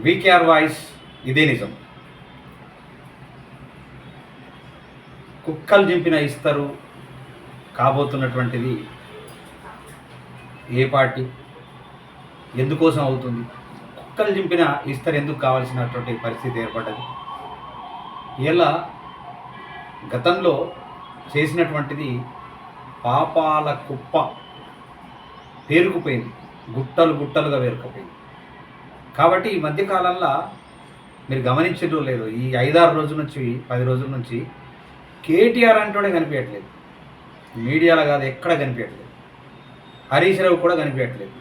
VKR voice ఇదే నిజం. కుక్కలు చింపిన ఇస్తరు కాబోతున్నటువంటిది ఏ పార్టీ, ఎందుకోసం అవుతుంది? కుక్కలు చింపిన ఇస్తరు ఎందుకు కావాల్సినటువంటి పరిస్థితి ఏర్పడ్డది? ఇలా గతంలో చేసినటువంటిది పాపాల కుప్ప పేరుకుపోయింది, గుట్టలు గుట్టలుగా పేరుకుపోయింది. కాబట్టి ఈ మధ్యకాలంలో మీరు గమనించడో లేదో, ఈ 5-6 రోజుల నుంచి 10 రోజుల నుంచి కేటీఆర్ అంటూనే కనిపించట్లేదు. మీడియాలో కాదు, ఎక్కడ కనిపించట్లేదు. హరీష్ రావు కూడా కనిపించట్లేదు.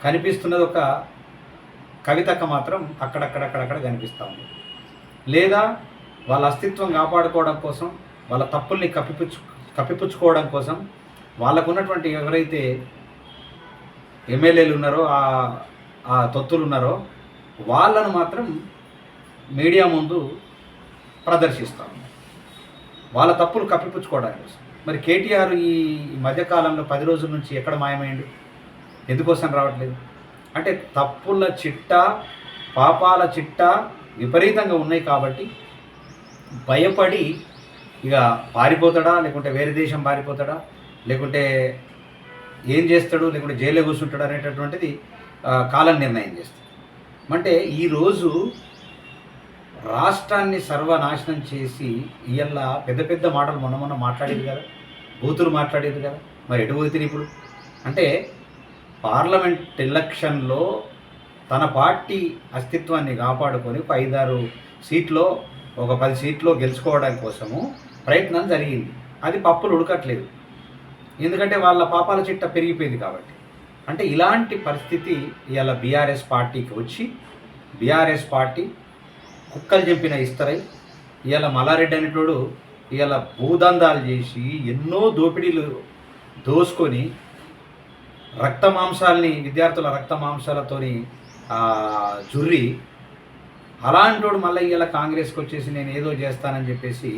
కనిపిస్తున్నది ఒక కవితక్క మాత్రం అక్కడక్కడ కనిపిస్తూ ఉంది. లేదా వాళ్ళ అస్తిత్వం కాపాడుకోవడం కోసం, వాళ్ళ తప్పుల్ని కప్పిపుచ్చుకోవడం కోసం వాళ్ళకున్నటువంటి ఎవరైతే ఎమ్మెల్యేలు ఉన్నారో, ఆ తొత్తులు ఉన్నారో వాళ్ళను మాత్రం మీడియా ముందు ప్రదర్శిస్తూ ఉన్నారు, వాళ్ళ తప్పులు కప్పిపుచ్చుకోవడానికి కోసం. మరి కేటీఆర్ ఈ మధ్యకాలంలో 10 రోజుల నుంచి ఎక్కడ మాయమైండు? ఎందుకోసం రావట్లేదు? అంటే తప్పుల చిట్టా, పాపాల చిట్టా విపరీతంగా ఉన్నాయి కాబట్టి భయపడి ఇక పారిపోతాడా, లేకుంటే వేరే దేశం పారిపోతాడా, లేకుంటే ఏం చేస్తాడు, లేకుంటే జైల్లో కూర్చుంటాడు అనేటటువంటిది కాలం నిర్ణయం చేస్తుంది. అంటే ఈరోజు రాష్ట్రాన్ని సర్వనాశనం చేసి ఇవాళ పెద్ద పెద్ద మాటలు మొన్న మాట్లాడేది కదా, బూతులు మాట్లాడేది కదా. మరి ఎటు పోతుంది ఇప్పుడు? అంటే పార్లమెంట్ ఎలక్షన్లో తన పార్టీ అస్తిత్వాన్ని కాపాడుకొని 5-6 సీట్లో, ఒక 10 సీట్లో గెలుచుకోవడం కోసము ప్రయత్నం జరిగింది. అది పప్పులు ఉడకట్లేదు, ఎందుకంటే వాళ్ళ పాపాల చిట్ట పెరిగిపోయింది కాబట్టి. అంటే ఇలాంటి పరిస్థితి ఇవాళ బీఆర్ఎస్ పార్టీకి వచ్చి, బీఆర్ఎస్ పార్టీ కుక్కలు చింపిన ఇస్తరై ఇవాళ మల్లారెడ్డి అనేటోడు ఇవాళ భూదందాలు చేసి ఎన్నో దోపిడీలు దోసుకొని రక్త మాంసాలని, విద్యార్థుల రక్త మాంసాలతోని జుర్రి, అలాంటోడు మళ్ళీ ఇవాళ కాంగ్రెస్కి వచ్చేసి నేను ఏదో చేస్తానని చెప్పేసి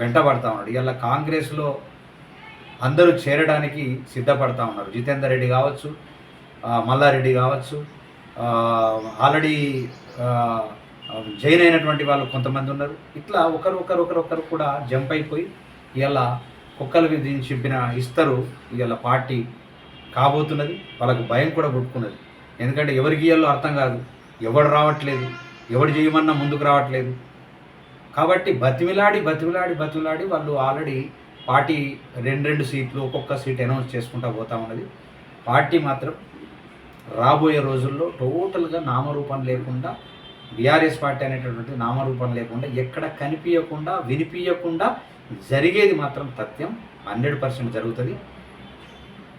వెంటబడతా ఉన్నాడు. ఇవాళ కాంగ్రెస్లో అందరూ చేరడానికి సిద్ధపడతా ఉన్నారు. జితేందర్ రెడ్డి కావచ్చు, మల్లారెడ్డి కావచ్చు, ఆల్రెడీ జైన్ అయినటువంటి వాళ్ళు కొంతమంది ఉన్నారు. ఇట్లా ఒకరు కూడా జంప్ అయిపోయి ఇవాళ కుక్కలు చింపిన ఇస్తరు ఇవాళ పార్టీ కాబోతున్నది. వాళ్ళకు భయం కూడా పుట్టుకున్నది. ఎందుకంటే ఎవరికి ఇయ్యాలో అర్థం కాదు, ఎవడు రావట్లేదు, ఎవడు చేయమన్నా ముందుకు రావట్లేదు. కాబట్టి బతిమిలాడి వాళ్ళు ఆల్రెడీ పార్టీ 2 సీట్లు, ఒక్కొక్క సీట్ అనౌన్స్ చేసుకుంటూ పోతా ఉన్నది. పార్టీ మాత్రం రాబోయే రోజుల్లో టోటల్గా నామరూపం లేకుండా, బీఆర్ఎస్ పార్టీ అనేటటువంటి నామరూపం లేకుండా, ఎక్కడ కనిపించకుండా, వినిపించకుండా జరిగేది మాత్రం తథ్యం. 100% జరుగుతుంది.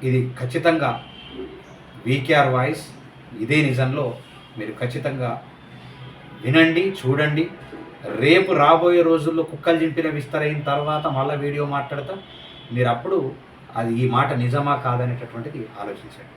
ఇది ఖచ్చితంగా వీకేఆర్ వాయిస్ ఇదే నిజంలో మీరు ఖచ్చితంగా వినండి, చూడండి. రేపు రాబోయే రోజుల్లో కుక్కలు చింపిన విస్తరైన తర్వాత మళ్ళీ వీడియో మాట్లాడతా. మీరు అప్పుడు అది ఈ మాట నిజమా కాదనేటటువంటిది ఆలోచించండి.